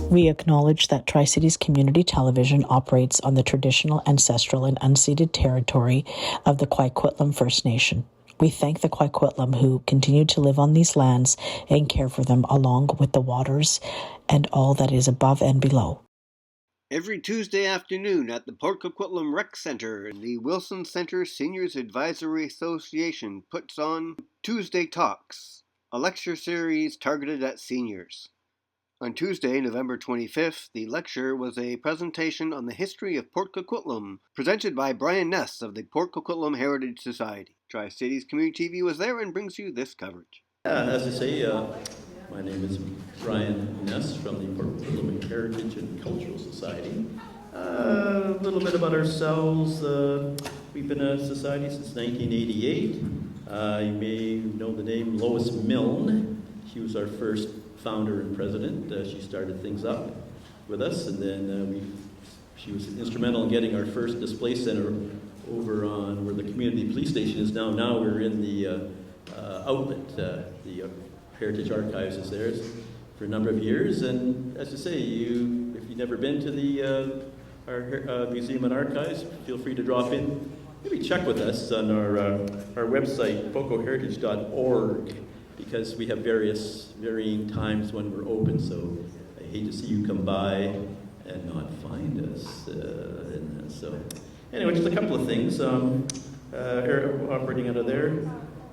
We acknowledge that Tri-Cities Community Television operates on the traditional, ancestral, and unceded territory of the Coquitlam First Nation. We thank the Coquitlam who continue to live on these lands and care for them along with the waters and all that is above and below. Every Tuesday afternoon at the Port Coquitlam Rec Center, the Wilson Center Seniors Advisory Association puts on Tuesday Talks, a lecture series targeted at seniors. On Tuesday, November 25th, the lecture was a presentation on the history of Port Coquitlam, presented by Bryan Ness of the Port Coquitlam Heritage Society. Tri-Cities Community TV was there and brings you this coverage. As I say, my name is Bryan Ness from the Port Coquitlam Heritage and Cultural Society. A little bit about ourselves. We've been a society since 1988. You may know the name Lois Milne. She was our first founder and president. She started things up with us, and then she was instrumental in getting our first display center over on where the community police station is now. Now we're in the outlet. The Heritage Archives is there for a number of years, and as I say, if you've never been to our museum and archives, feel free to drop in. Maybe check with us on our website, focoheritage.org. because we have varying times when we're open, so I hate to see you come by and not find us. So anyway, just a couple of things. Operating out of there.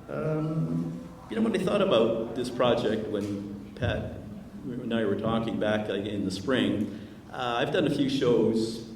When I thought about this project, when Pat and I were talking back in the spring, I've done a few shows,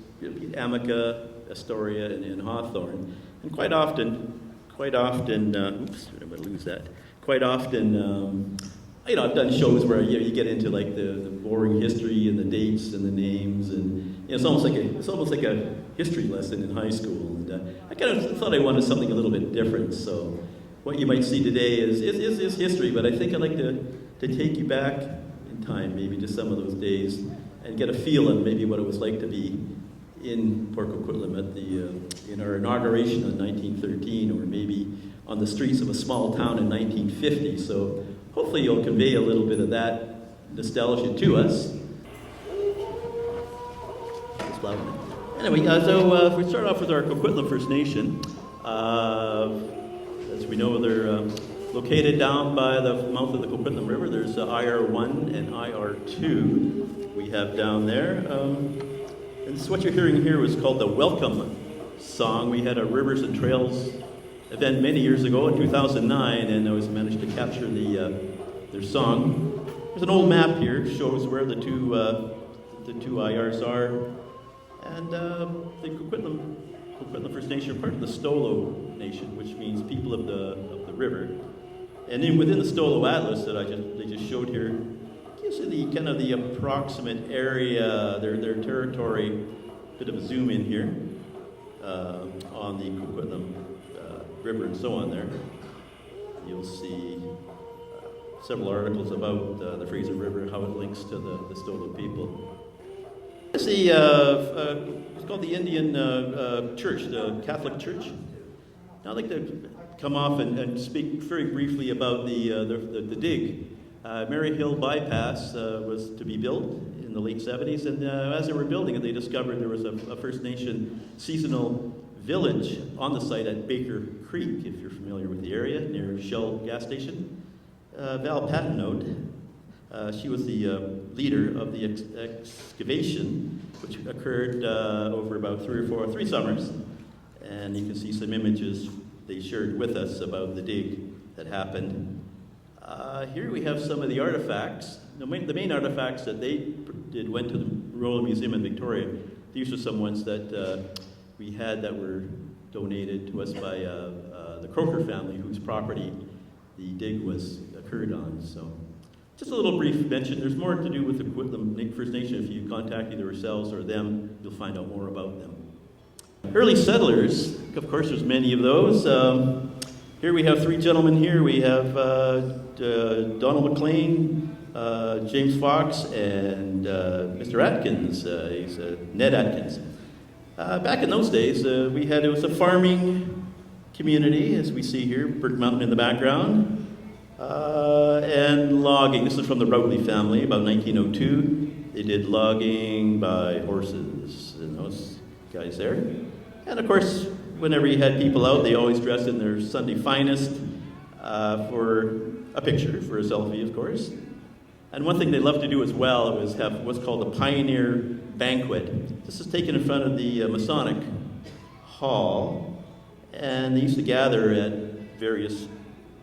Amica, Astoria, and in Hawthorne, and quite often, oops, I'm going to lose that. Quite often, I've done shows where you get into like the boring history and the dates and the names, and it's almost like a history lesson in high school. And I kind of thought I wanted something a little bit different. So what you might see today is history, but I think I'd like to take you back in time, maybe to some of those days, and get a feel of maybe what it was like to be in Port Coquitlam in our inauguration in 1913, or maybe on the streets of a small town in 1950. So hopefully you'll convey a little bit of that nostalgia to us. It's loud. Anyway, so if we start off with our Coquitlam First Nation, as we know, they're located down by the mouth of the Coquitlam River. There's IR1 and IR2 we have down there. And this, what you're hearing here was called the Welcome Song. We had a Rivers and Trails event many years ago in 2009, and I managed to capture their song. There's an old map here, shows where the two IRs are, and the Coquitlam First Nation are part of the Stolo Nation, which means people of the river. And then within the Stolo Atlas that they just showed here, gives you the kind of the approximate area, their territory. Bit of a zoom in here on the Coquitlam River and so on there. You'll see several articles about the Fraser River, how it links to the Stolo people. It's called the Indian Church, the Catholic Church. Now I'd like to come off and speak very briefly about the dig. Mary Hill Bypass was to be built in the late 70s, and as they were building it, they discovered there was a First Nation seasonal village on the site at Baker Creek, if you're familiar with the area, near Shell gas station. Val Patenaude, she was the leader of the excavation, which occurred over about three summers. And you can see some images they shared with us about the dig that happened. Here we have some of the artifacts. The main artifacts that they went to the Royal Museum in Victoria. These are some ones that we had that were donated to us by the Croker family, whose property the dig occurred on. So, just a little brief mention. There's more to do with the Coquitlam First Nation. If you contact either ourselves or them, you'll find out more about them. Early settlers, of course, there's many of those. Here we have three gentlemen here. We have Donald McLean, James Fox, and Mr. Atkins. He's Ned Atkins. Back in those days, it was a farming community, as we see here, Burke Mountain in the background, and logging. This is from the Routley family, about 1902. They did logging by horses, and those guys there. And of course, whenever you had people out, they always dressed in their Sunday finest for a picture, for a selfie, of course. And one thing they loved to do as well was have what's called a Pioneer Banquet. This is taken in front of the Masonic Hall, and they used to gather at various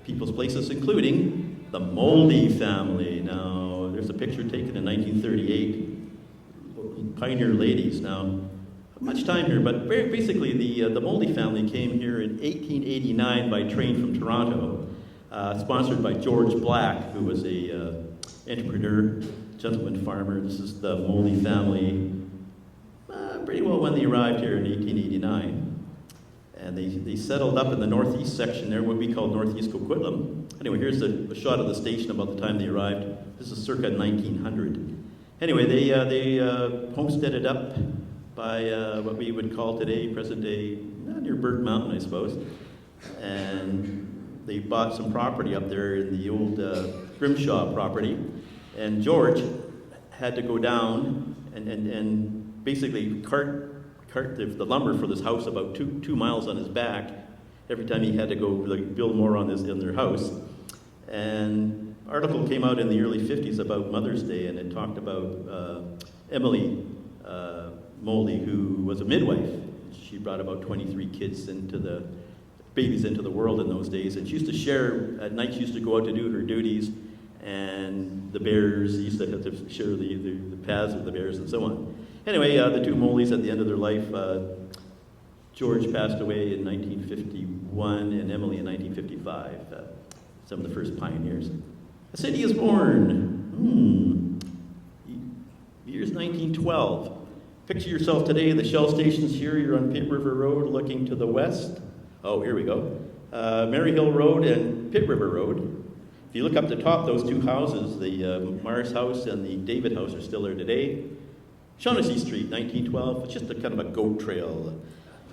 people's places, including the Moldy family. Now, there's a picture taken in 1938. Pioneer ladies. Now, not much time here, but basically the Moldy family came here in 1889 by train from Toronto, sponsored by George Black, who was a entrepreneur, gentleman farmer. This is the Moldy family, pretty well when they arrived here in 1889. And they settled up in the northeast section there, what we call Northeast Coquitlam. Anyway, here's a shot of the station about the time they arrived. This is circa 1900. Anyway, they homesteaded up by what we would call today, present day, near Burke Mountain, I suppose. And they bought some property up there in the old Grimshaw property. And George had to go down and basically cart the lumber for this house about 2 miles on his back every time he had to go build more on their house. And an article came out in the early 50s about Mother's Day, and it talked about Emily Moldy, who was a midwife. She brought about 23 babies into the world in those days, and she used to share, at night she used to go out to do her duties, and the bears used to have to share the paths of the bears and so on. Anyway, the two Moldys at the end of their life, George passed away in 1951 and Emily in 1955, some of the first pioneers. A city is born. Year's 1912. Picture yourself today, the Shell station's here, you're on Pitt River Road looking to the west. Oh, here we go. Maryhill Road and Pitt River Road. If you look up the top, those two houses, the Mars House and the David House, are still there today. Shaughnessy Street, 1912. It's just a kind of a goat trail.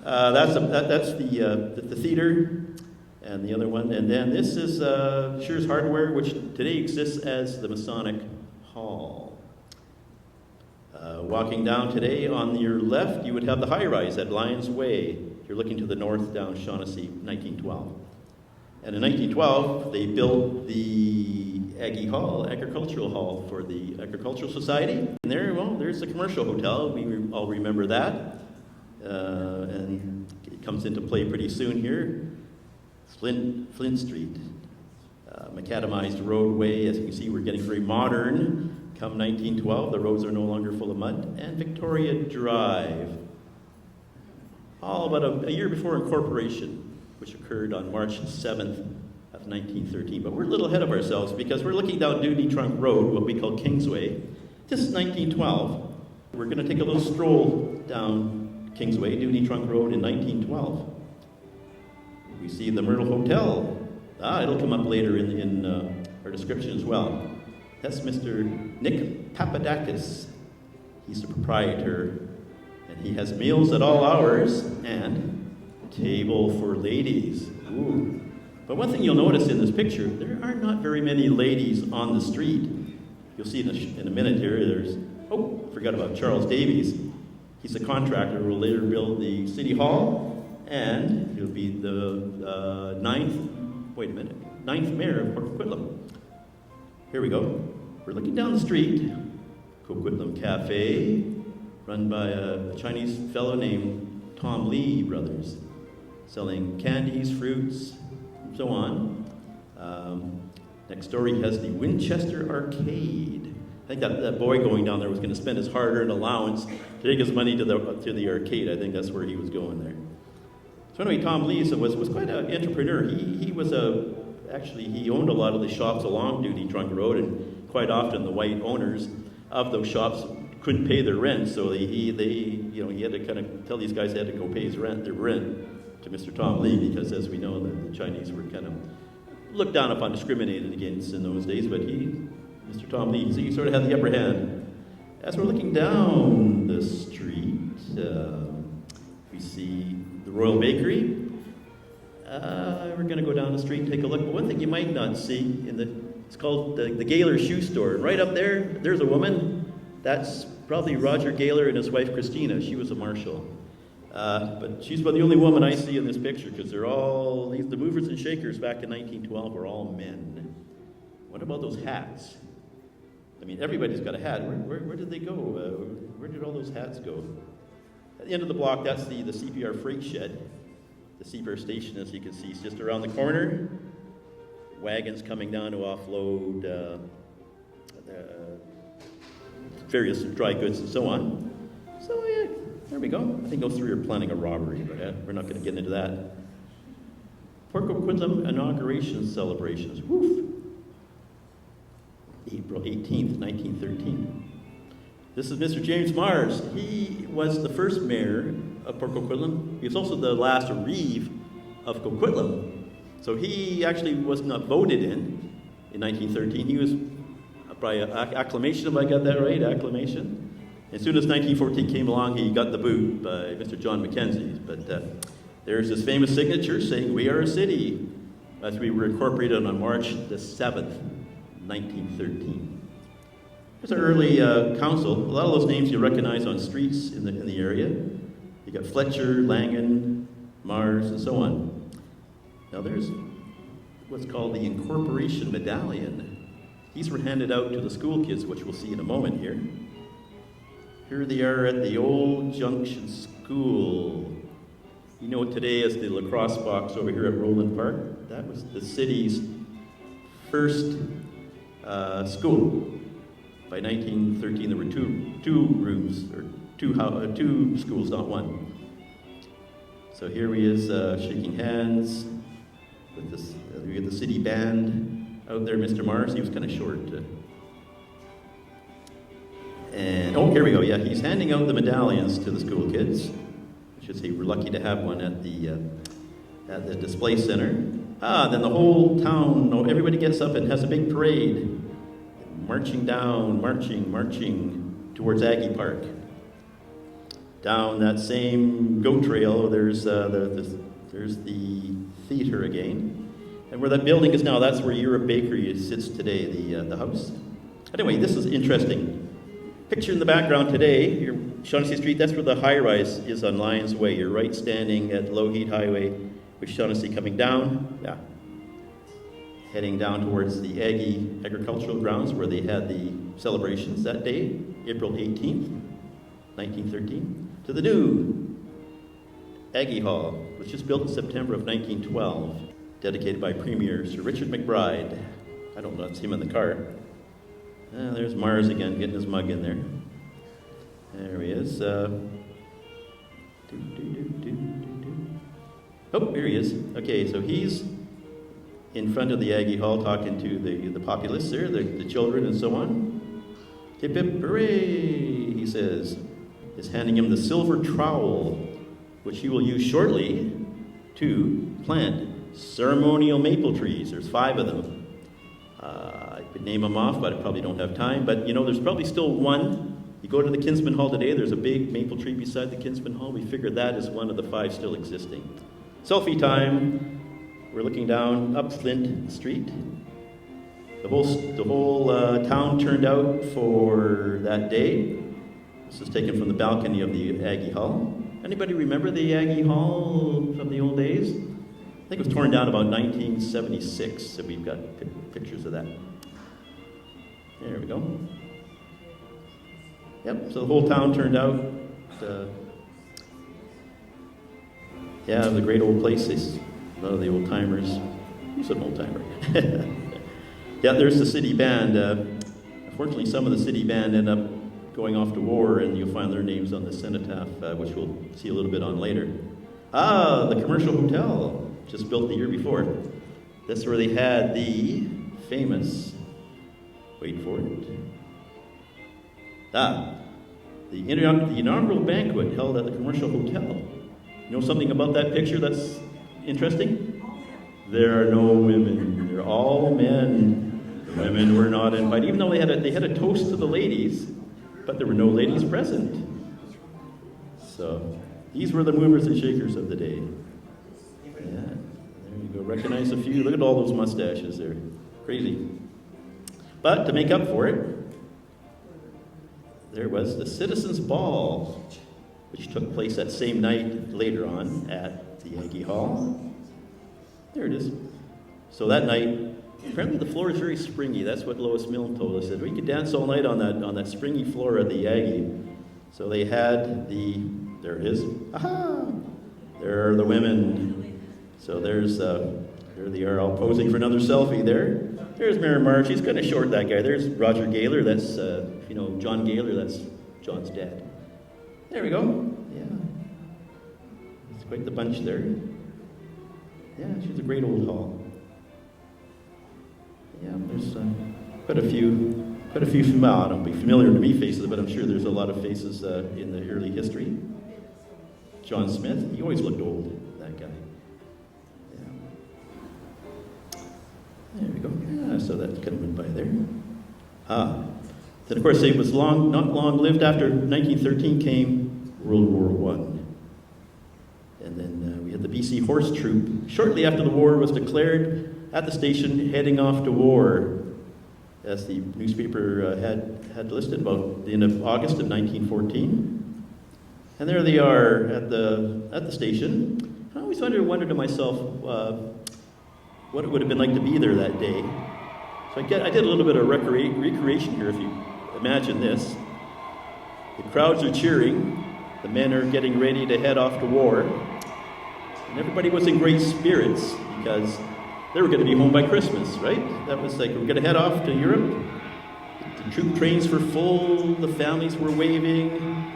That's the theater, and the other one. And then this is Shears Hardware, which today exists as the Masonic Hall. Walking down today, on your left, you would have the high-rise at Lyons Way. You're looking to the north down Shaughnessy, 1912. And in 1912, they built the Agricultural Hall for the Agricultural Society. And there's the commercial hotel. We all remember that. And it comes into play pretty soon here. Flint Street. Macadamized roadway. As you can see, we're getting very modern. Come 1912, the roads are no longer full of mud. And Victoria Drive. All about a year before incorporation, which occurred on March 7th of 1913. But we're a little ahead of ourselves because we're looking down Duty Trunk Road, what we call Kingsway. This is 1912. We're going to take a little stroll down Kingsway, Duty Trunk Road in 1912. We see the Myrtle Hotel. It'll come up later in our description as well. That's Mr. Nick Papadakis. He's the proprietor, and he has meals at all hours and table for ladies. Ooh. But one thing you'll notice in this picture, there are not very many ladies on the street. You'll see in a minute here, forgot about Charles Davies. He's a contractor who will later build the City Hall, and he'll be the ninth mayor of Port Coquitlam. Here we go. We're looking down the street. Coquitlam Cafe, run by a Chinese fellow named Tom Lee Brothers, selling candies, fruits, and so on. Next door he has the Winchester Arcade. I think that boy going down there was going to spend his hard-earned allowance to take his money to the arcade. I think that's where he was going there. So anyway, Tom Lee was quite an entrepreneur. He owned a lot of the shops along Duty Trunk Road, and quite often the white owners of those shops couldn't pay their rent, so he had to kind of tell these guys they had to go pay their rent to Mr. Tom Lee, because as we know, the Chinese were kind of looked down upon, discriminated against in those days, but Mr. Tom Lee, he sort of had the upper hand. As we're looking down the street, We see the Royal Bakery. We're going to go down the street and take a look. But one thing you might not see, it's called the Gaylor Shoe Store. And right up there, there's a woman. That's probably Roger Gaylor and his wife Christina. She was a marshal. But she's about the only woman I see in this picture, because they're all, the movers and shakers back in 1912 were all men. What about those hats? I mean, everybody's got a hat. Where did they go? Where did all those hats go? At the end of the block, that's the CPR freight shed. The CPR station, as you can see, is just around the corner. Wagons coming down to offload various dry goods and so on. So, yeah, there we go. I think those three are planning a robbery, but we're not going to get into that. Port Coquitlam inauguration celebrations. Woof. April 18th, 1913. This is Mr. James Mars. He was the first mayor of Port Coquitlam. He was also the last reeve of Coquitlam. So he actually was not voted in 1913. He was by acclamation, if I got that right, acclamation. As soon as 1914 came along, he got the boot by Mr. John Mackenzie. But there's this famous signature saying, "We are a city," as we were incorporated on March the 7th, 1913. There's our early council. A lot of those names you recognize on streets in the area. You got Fletcher, Langan, Mars, and so on. Now there's what's called the Incorporation Medallion. These were handed out to the school kids, which we'll see in a moment here. Here they are at the old Junction School. You know today as the lacrosse box over here at Roland Park. That was the city's first school. By 1913, there were two rooms, or two schools, not one. So here he is shaking hands with this. We had the city band out there, Mr. Mars. He was kind of short. And here we go. Yeah, he's handing out the medallions to the school kids. I should say we're lucky to have one at the display center. Then the whole town, everybody gets up and has a big parade. Marching down, marching towards Aggie Park. Down that same goat trail, there's the theater again. And where that building is now, that's where Europe Bakery sits today, the house. Anyway, this is interesting. Picture in the background today, your Shaughnessy Street, that's where the high-rise is on Lyons Way. You're right standing at Lougheed Highway with Shaughnessy coming down. Yeah. Heading down towards the Aggie Agricultural Grounds where they had the celebrations that day, April 18th, 1913, to the new Aggie Hall, which was built in September of 1912, dedicated by Premier Sir Richard McBride. I don't know, that's him in the car. There's Mars again, getting his mug in there. There he is. Oh, here he is. Okay, so he's in front of the Aggie Hall talking to the populace there, the children and so on. Hip hip hooray, he says. Is handing him the silver trowel, which he will use shortly to plant ceremonial maple trees. There's 5 of them. I could name them off, but I probably don't have time. But there's probably still one. You go to the Kinsman Hall today, there's a big maple tree beside the Kinsman Hall. We figured that is one of the 5 still existing. Selfie time. We're looking down up Flint Street. The whole town turned out for that day. This is taken from the balcony of the Aggie Hall. Anybody remember the Aggie Hall from the old days? I think it was torn down about 1976, so we've got pictures of that. There we go. Yep, so the whole town turned out. Yeah, it was a great old place. A lot of the old timers. Who's an old timer? Yeah, there's the city band. Unfortunately, some of the city band end up going off to war, and you'll find their names on the cenotaph, which we'll see a little bit on later. The commercial hotel, just built the year before. That's where they had the famous, wait for it, the inaugural banquet held at the commercial hotel. You know something about that picture that's interesting? There are no women. They're all men. The women were not invited, even though they had a toast to the ladies, but there were no ladies present. So These were the movers and shakers of the day. Yeah, there you go. Recognize a few. Look at all those mustaches there. Crazy. But to make up for it, there was the Citizens' Ball, which took place that same night later on at the Aggie Hall. There it is. So that night, apparently the floor is very springy. That's what Lois Milne told us. That we could dance all night on that springy floor at the Aggie. So they had there it is. Aha! There are the women. So there they are, all posing for another selfie there. There's Mayor March. He's kind of short, that guy. There's Roger Gaylor. That's, John Gaylor. That's John's dad. There we go. Yeah. It's quite the bunch there. Yeah, she's a great old hall. Yeah, there's quite a few, well, I don't be familiar to me faces, but I'm sure there's a lot of faces in the early history. John Smith, he always looked old, that guy. Yeah. There we go. Yeah, so that kind of went by there. Then, of course, it was not long lived. After 1913 came World War I. And then we had the BC Horse Troop. Shortly after the war was declared at the station, heading off to war, as the newspaper had listed, about the end of August of 1914. And there they are at the station. I always wondered to myself what it would have been like to be there that day. So I did a little bit of recreation here, if you imagine this. The crowds are cheering. The men are getting ready to head off to war. And everybody was in great spirits because they were going to be home by Christmas, right? That was like, we're going to head off to Europe. The troop trains were full. The families were waving.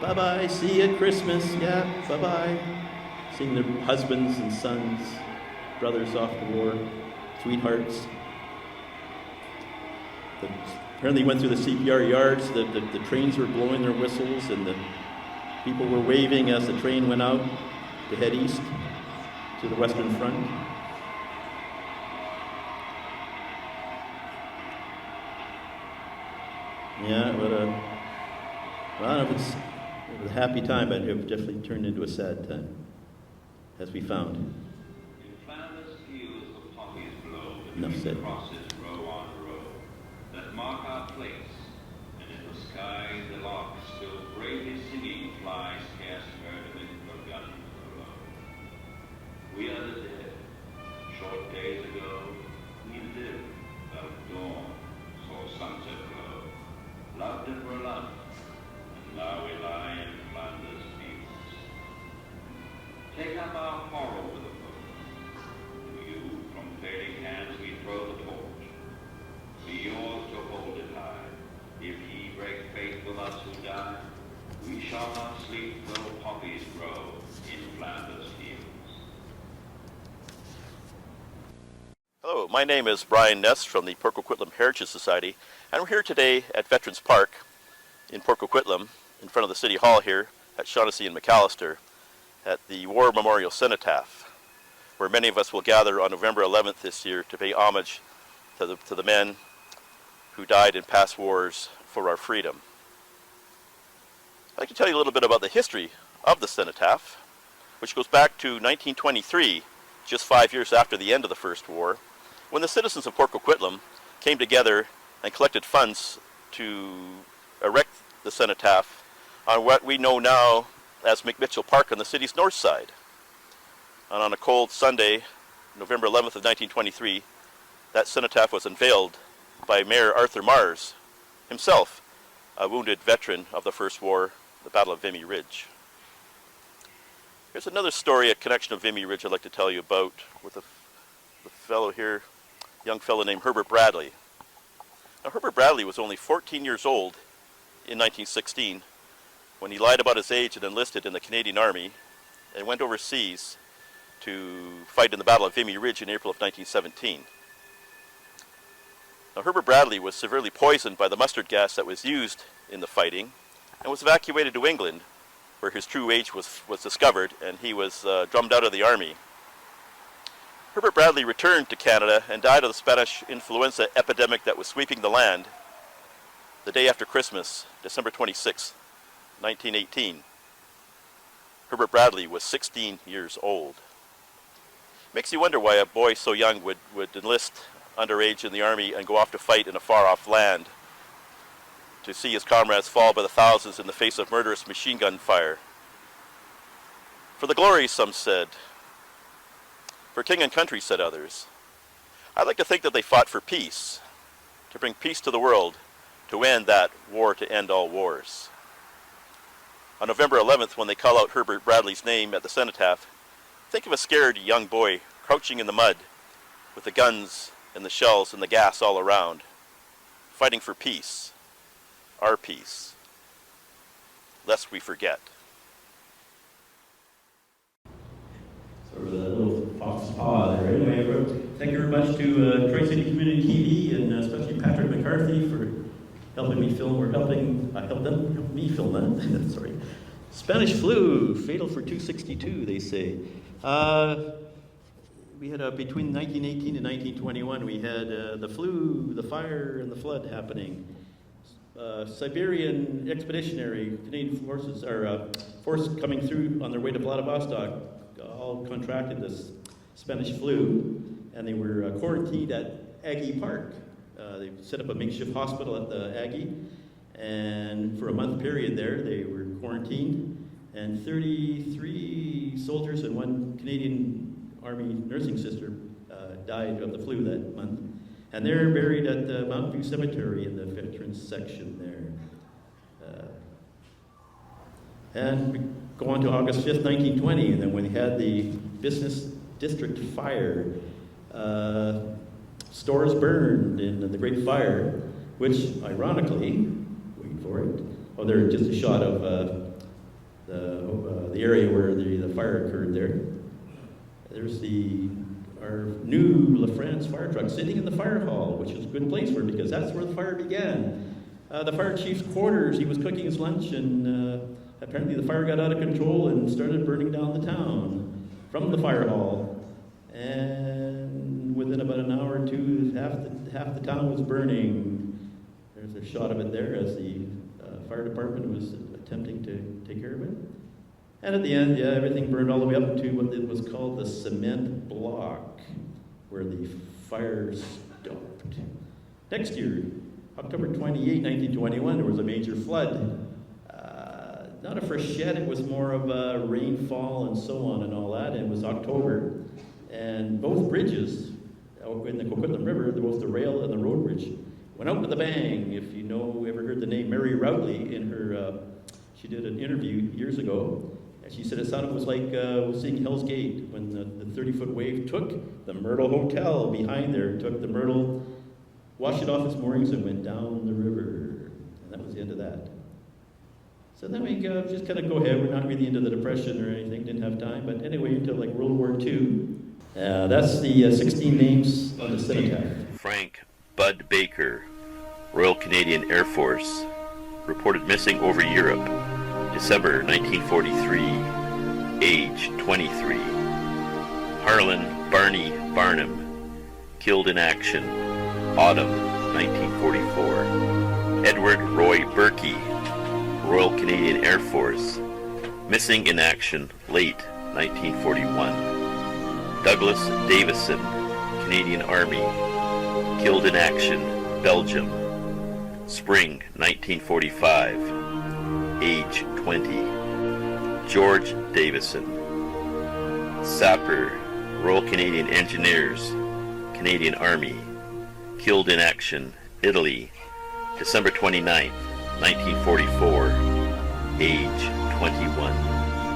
Bye-bye, see you at Christmas. Yeah, bye-bye. Seeing their husbands and sons, brothers off to war, sweethearts. Apparently went through the CPR yards. The trains were blowing their whistles, and the people were waving as the train went out to head east to the Western Front. Yeah, it was a happy time, but it definitely turned into a sad time, as we found. In Flanders fields the poppies blow, Enough and said. crosses row on row, that mark our place, and in the sky the lark still bravely singing flies scarce heard amid the guns below. We are the dead. Short days ago, we lived, felt dawn, saw sunset glow, loved and were loved, and now we lie in Flanders fields. Take up our quarrel with the foe. To you, from failing hands we throw the torch. Be yours to hold it high. If ye break faith with us who die, we shall not sleep though poppies grow in Flanders fields. Hello, my name is Bryan Ness from the Port Coquitlam Heritage Society, and we're here today at Veterans Park in Port Coquitlam, in front of the City Hall here at Shaughnessy and McAllister, at the War Memorial Cenotaph, where many of us will gather on November 11th this year to pay homage to the men who died in past wars for our freedom. I'd like to tell you a little bit about the history of the cenotaph, which goes back to 1923, just 5 years after the end of the First War, when the citizens of Port Coquitlam came together and collected funds to erect the cenotaph on what we know now as McMitchell Park on the city's north side. And on a cold Sunday, November 11th of 1923, that cenotaph was unveiled by Mayor Arthur Mars, himself a wounded veteran of the First War, the Battle of Vimy Ridge. Here's another story, a connection of Vimy Ridge I'd like to tell you about with the fellow here, young fellow named Herbert Bradley. Now, Herbert Bradley was only 14 years old in 1916 when he lied about his age and enlisted in the Canadian Army and went overseas to fight in the Battle of Vimy Ridge in April of 1917. Now, Herbert Bradley was severely poisoned by the mustard gas that was used in the fighting and was evacuated to England, where his true age was discovered, and he was drummed out of the army. Herbert Bradley returned to Canada and died of the Spanish influenza epidemic that was sweeping the land the day after Christmas, December 26, 1918. Herbert Bradley was 16 years old. Makes you wonder why a boy so young would enlist underage in the Army and go off to fight in a far-off land, to see his comrades fall by the thousands in the face of murderous machine gun fire. For the glory, some said. For king and country, said others. I'd like to think that they fought for peace, to bring peace to the world, to end that war to end all wars. On November 11th, when they call out Herbert Bradley's name at the cenotaph, think of a scared young boy crouching in the mud with the guns and the shells and the gas all around, fighting for peace, our peace, lest we forget. Sort of a little fox paw there. Anyway, thank you very much to Tri-City Community TV and especially Patrick McCarthy for helping me film, or helping me film that. Sorry. Spanish flu, fatal for 262, they say. We had between 1918 and 1921, we had the flu, the fire, and the flood happening. Siberian expeditionary Canadian forces, or force coming through on their way to Vladivostok, all contracted this Spanish flu, and they were quarantined at Aggie Park. They set up a makeshift hospital at the Aggie, and for a month period there, they were quarantined, and 33 soldiers and one Canadian Army nursing sister died of the flu that month. And they're buried at the Mountain View Cemetery in the Veterans section there. And we go on to August 5th, 1920, and then when we had the Business District fire, stores burned in the Great Fire, which ironically, wait for it, oh, there's just a shot of the area where the fire occurred there. There's our new La France fire truck sitting in the fire hall, which is a good place for it because that's where the fire began. The fire chief's quarters, he was cooking his lunch, and apparently the fire got out of control and started burning down the town from the fire hall. And within about an hour or two, half the town was burning. There's a shot of it there as the fire department was attempting to take care of it. And at the end, yeah, everything burned all the way up to what it was called the cement block, where the fire stopped. Next year, October 28, 1921, there was a major flood. Not a freshet, it was more of a rainfall and so on and all that. And it was October. And both bridges in the Coquitlam River, both the rail and the road bridge, went out with a bang. If you ever heard the name Mary Routley in her, she did an interview years ago. And she said it sounded like seeing Hell's Gate when the 30-foot wave took the Myrtle Hotel behind there, took the Myrtle, washed it off its moorings and went down the river. And that was the end of that. So then we just kind of go ahead. We're not really into the Depression or anything, didn't have time. But anyway, until like World War II. That's the 16 names on the cenotaph. Frank Bud Baker, Royal Canadian Air Force, reported missing over Europe, December 1943, age 23. Harlan Barney Barnum, killed in action, autumn 1944. Edward Roy Berkey, Royal Canadian Air Force, missing in action, late 1941. Douglas Davison, Canadian Army, killed in action, Belgium, spring 1945, age 20. George Davison, Sapper, Royal Canadian Engineers, Canadian Army, killed in action, Italy, December 29, 1944, age 21.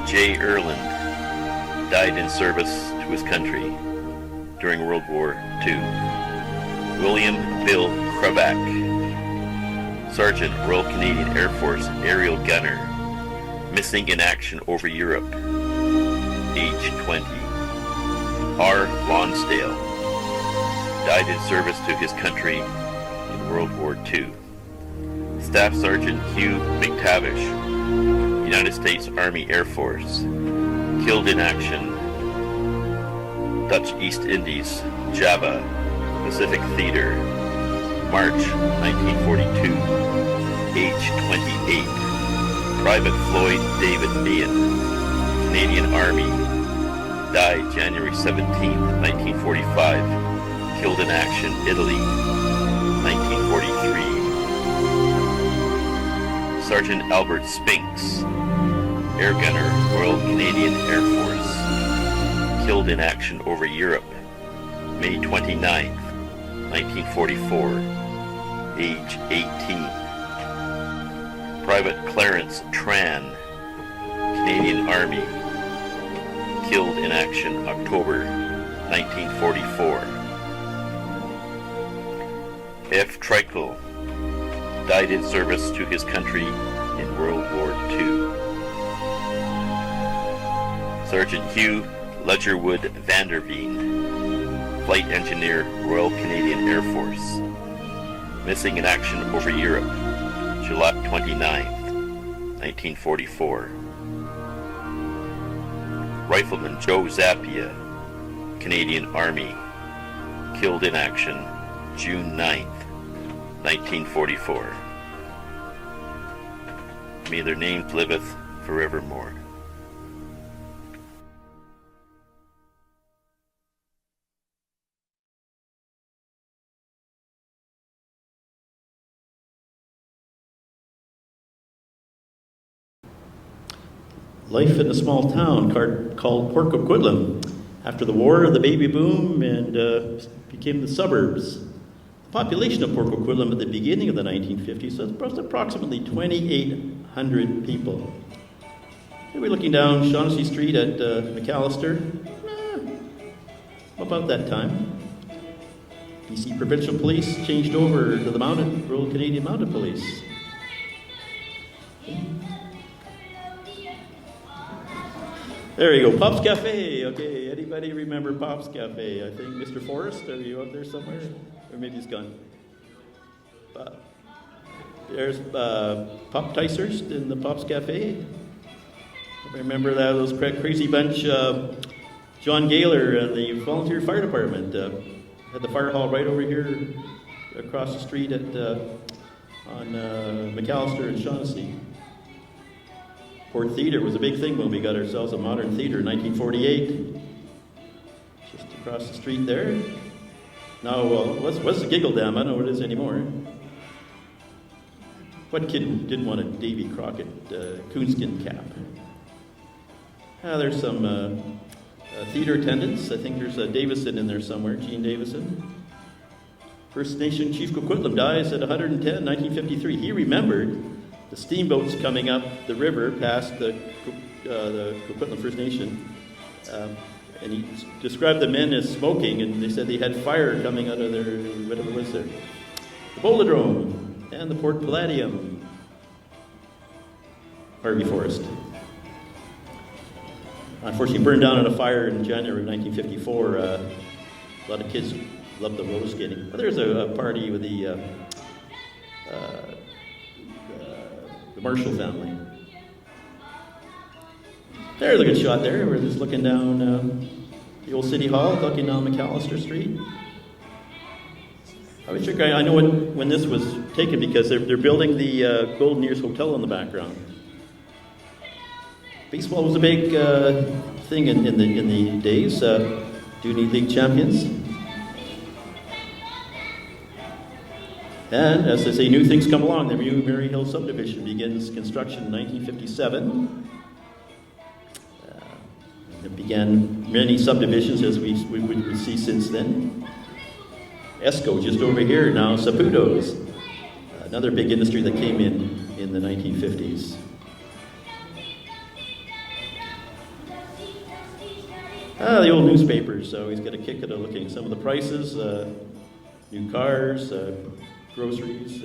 J. Erland, died in service to his country during World War II. William Bill Krabak, Sergeant, Royal Canadian Air Force aerial gunner, missing in action over Europe, age 20. R. Lonsdale, died in service to his country in World War II. Staff Sergeant Hugh McTavish, United States Army Air Force, killed in action, Dutch East Indies, Java, Pacific Theater, March 1942, age 28. Private Floyd David Meehan, Canadian Army, died January 17th, 1945, killed in action, Italy, 1943. Sergeant Albert Spinks, air gunner, Royal Canadian Air Force, killed in action over Europe, May 29th, 1944, age 18. Private Clarence Tran, Canadian Army, killed in action October 1944. F. Trickle, died in service to his country in World War II. Sergeant Hugh Ledgerwood Vanderveen, flight engineer, Royal Canadian Air Force, missing in action over Europe, July 29th, 1944. Rifleman Joe Zappia, Canadian Army, killed in action June 9th, 1944. May their names liveth forevermore. Life in a small town called Port Coquitlam. After the war, the baby boom, and became the suburbs. The population of Port Coquitlam at the beginning of the 1950s was approximately 2,800 people. Here we're looking down Shaughnessy Street at McAllister. About that time. BC Provincial Police changed over to the Royal Canadian Mounted Police. There you go, Pop's Cafe. Okay, anybody remember Pop's Cafe? I think Mr. Forrest, are you up there somewhere? Or maybe he's gone. There's Pop Ticehurst in the Pop's Cafe. Remember that, those crazy bunch, John Gaylor and the volunteer fire department had the fire hall right over here across the street on McAllister and Shaughnessy. Port Theatre was a big thing when we got ourselves a modern theatre in 1948. Just across the street there. Now, what's the Giggle Dam? I don't know what it is anymore. What kid didn't want a Davy Crockett coonskin cap? There's some theatre attendants. I think there's a Davison in there somewhere, Gene Davison. First Nation Chief Coquitlam dies at 110, 1953. He remembered the steamboats coming up the river past the Coquitlam First Nation. And he described the men as smoking, and they said they had fire coming out of their, whatever was there. The Bolodrome and the Port Palladium. Harvey Forrest. Unfortunately burned down in a fire in January of 1954. A lot of kids loved the roller skating. But there's a party with the Marshall family. There's a good shot there. We're just looking down the old City Hall, looking down McAllister Street. I know when this was taken because they're building the Golden Years Hotel in the background. Baseball was a big thing in the days. Dooney League champions. And as I say, new things come along. The new Mary Hill subdivision begins construction in 1957. It began many subdivisions as we would see since then. Esco just over here now, Saputo's, another big industry that came in the 1950s. The old newspapers, so he's got a kick at looking at some of the prices, new cars, groceries.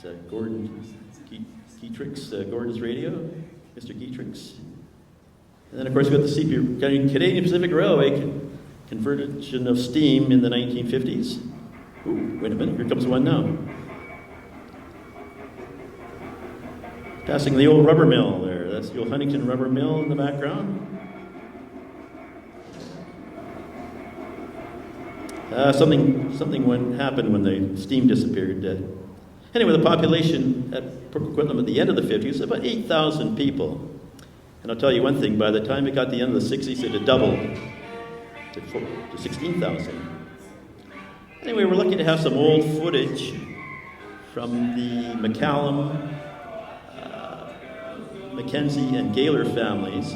There's Gordon Geetrix, Gordon's Radio, Mr. Geetrix. And then, of course, we got the Canadian Pacific Railway conversion of steam in the 1950s. Ooh, wait a minute, here comes one now. Passing the old rubber mill there. That's the old Huntington rubber mill in the background. Something happened when the steam disappeared. Anyway, the population at Port Coquitlam at the end of the 50s was about 8,000 people. And I'll tell you one thing, by the time it got to the end of the 60s, it had doubled to 16,000. Anyway, we're lucky to have some old footage from the McCallum, Mackenzie, and Gaylor families.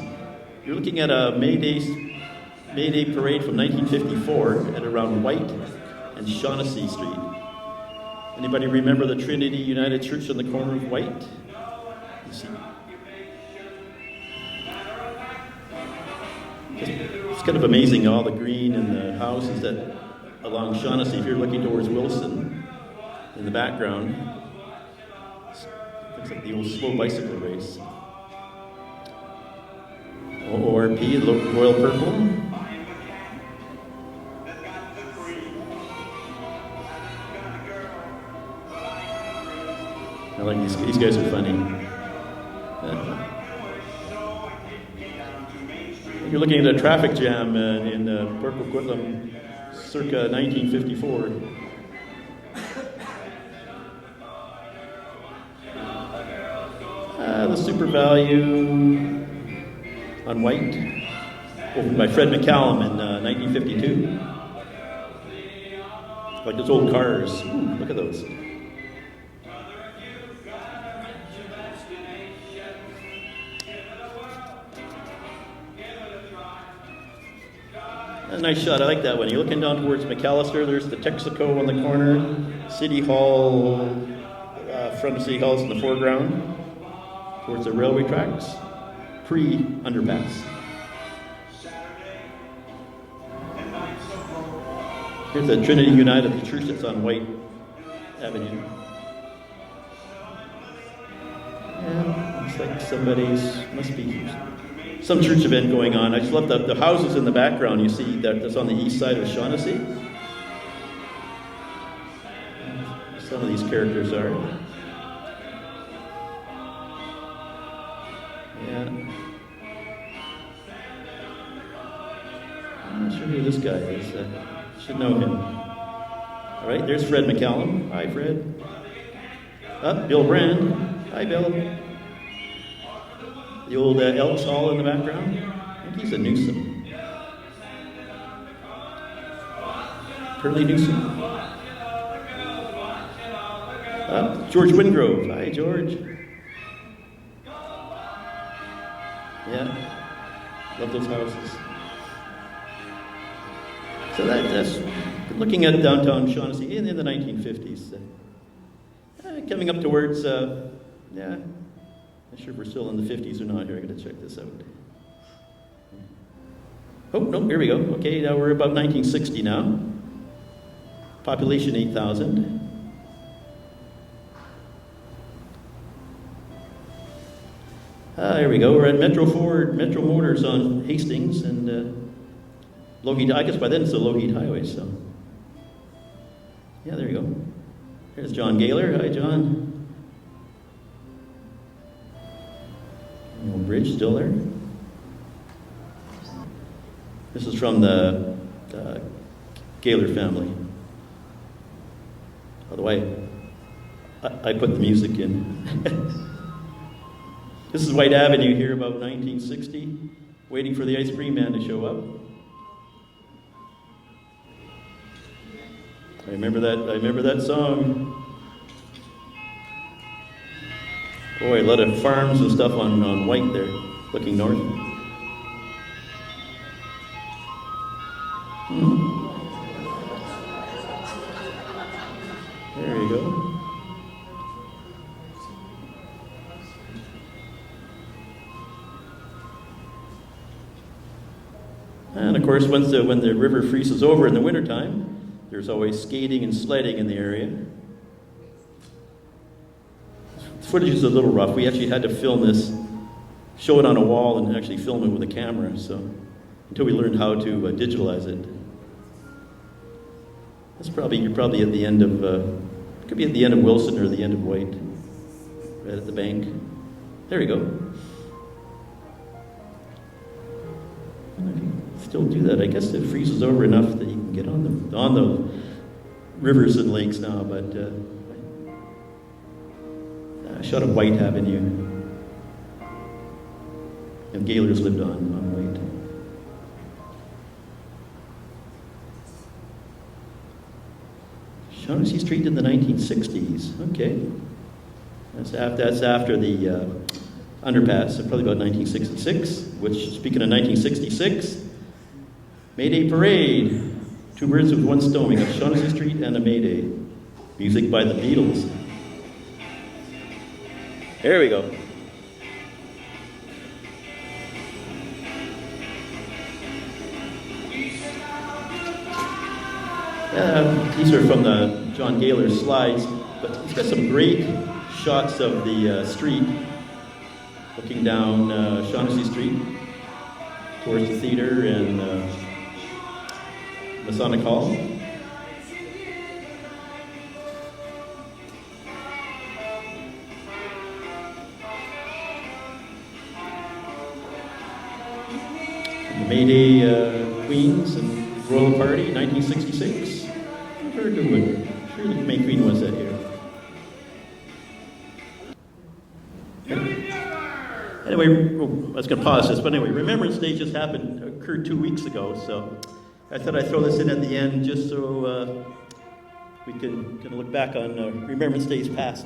You're looking at a May Day parade from 1954 at around White and Shaughnessy Street. Anybody remember the Trinity United Church on the corner of White? You see. It's kind of amazing, all the green and the houses that along Shaughnessy. If you're looking towards Wilson in the background, looks like the old slow bicycle race. ORP, Royal Purple. I like these guys are funny. You're looking at a traffic jam in Port Coquitlam circa 1954. The Super Value on White, opened by Fred McCallum in 1952. Like those old cars. Ooh, look at those. A nice shot. I like that one. You're looking down towards McAllister. There's the Texaco on the corner. City Hall, front of City Hall's in the foreground. Towards the railway tracks. Pre-underpass. Here's the Trinity United, the church that's on White Avenue. Yeah, looks like must be some church event going on. I just love the houses in the background. You see that's on the east side of Shaughnessy. Some of these characters are. Yeah. I'm not sure who this guy is. Should know him. All right, there's Fred McCallum. Hi, Fred. Bill Brand. Hi, Bill. The old Elks Hall in the background. I think he's a Newsom. Curly Newsom. George Wingrove. Hi, George. Yeah, love those houses. So that's looking at downtown Shaughnessy in the 1950s. Coming up towards, not sure if we're still in the 50s or not here. I got to check this out. Oh, no, here we go. Okay, now we're about 1960 now. Population 8,000. Here we go. We're at Metro Motors on Hastings and Lougheed. I guess by then it's the Lougheed Highway, so. Yeah, there you go. Here's John Gaylor. Hi, John. Old bridge still there. This is from the Gaylor family. By the way, I put the music in. This is White Avenue here about 1960, waiting for the ice cream man to show up. I remember that song. Boy, a lot of farms and stuff on White there, looking north. There you go. And of course, when the river freezes over in the wintertime, there's always skating and sledding in the area. This footage is a little rough. We actually had to film this, show it on a wall, and actually film it with a camera. So until we learned how to digitalize it. You're probably at the end of. It could be at the end of Wilson or the end of White, right at the bank. There you go. Still do that. I guess it freezes over enough that you can get on the rivers and lakes now, but I shot a White Avenue. And Gaylors lived on White. Shaughnessy Street in the 1960s. Okay. That's after the underpass, so probably about 1966, which, speaking of 1966, May Day Parade. 2 birds with 1 stone. We got Shaughnessy Street and a May Day. Music by the Beatles. Here we go. These are from the John Gaylor slides, but he's got some great shots of the street, looking down Shaughnessy Street towards the theater and Masonic Hall. The May Day Queens and Royal Party, 1966. Very good one. Sure the May Queen was that year. Anyway, I was going to pause this, but anyway, Remembrance Day just occurred 2 weeks ago, so I thought I'd throw this in at the end just so we can kind of look back on Remembrance Days past.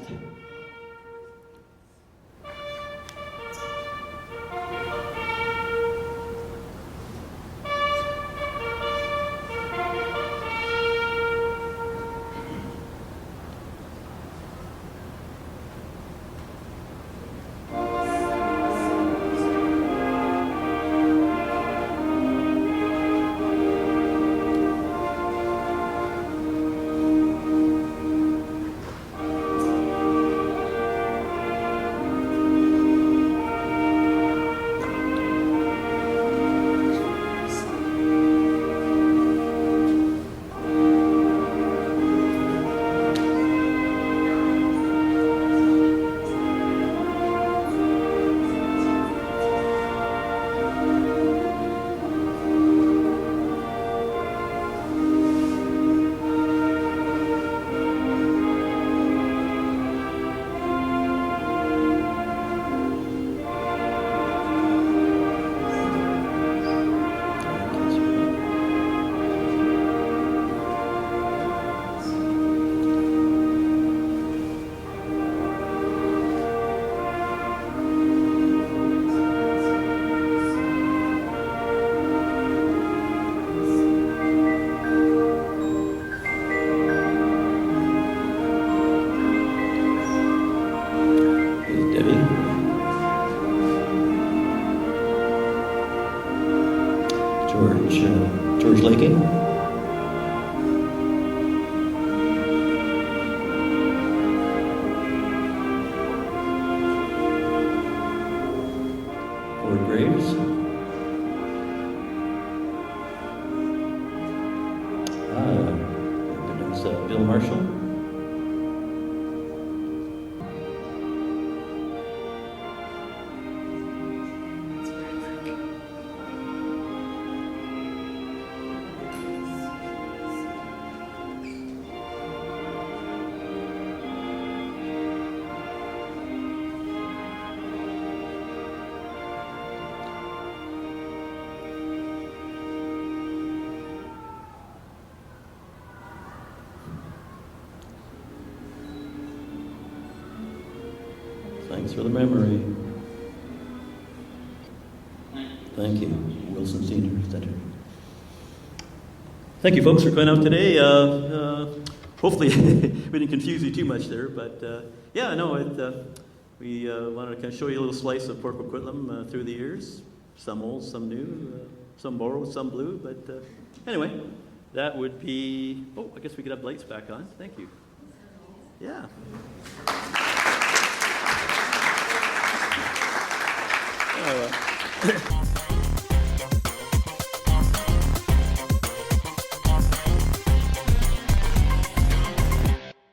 George Laking. Ford Graves. There's Bill Marshall. Thanks for the memory. Thank you, Wilson Senior Center. Thank you, folks, for coming out today. Hopefully, we didn't confuse you too much there, but yeah, no, we wanted to kind of show you a little slice of Port Coquitlam through the years. Some old, some new, some borrowed, some blue, but anyway, that would be. Oh, I guess we could have lights back on. Thank you. Yeah. Oh, well.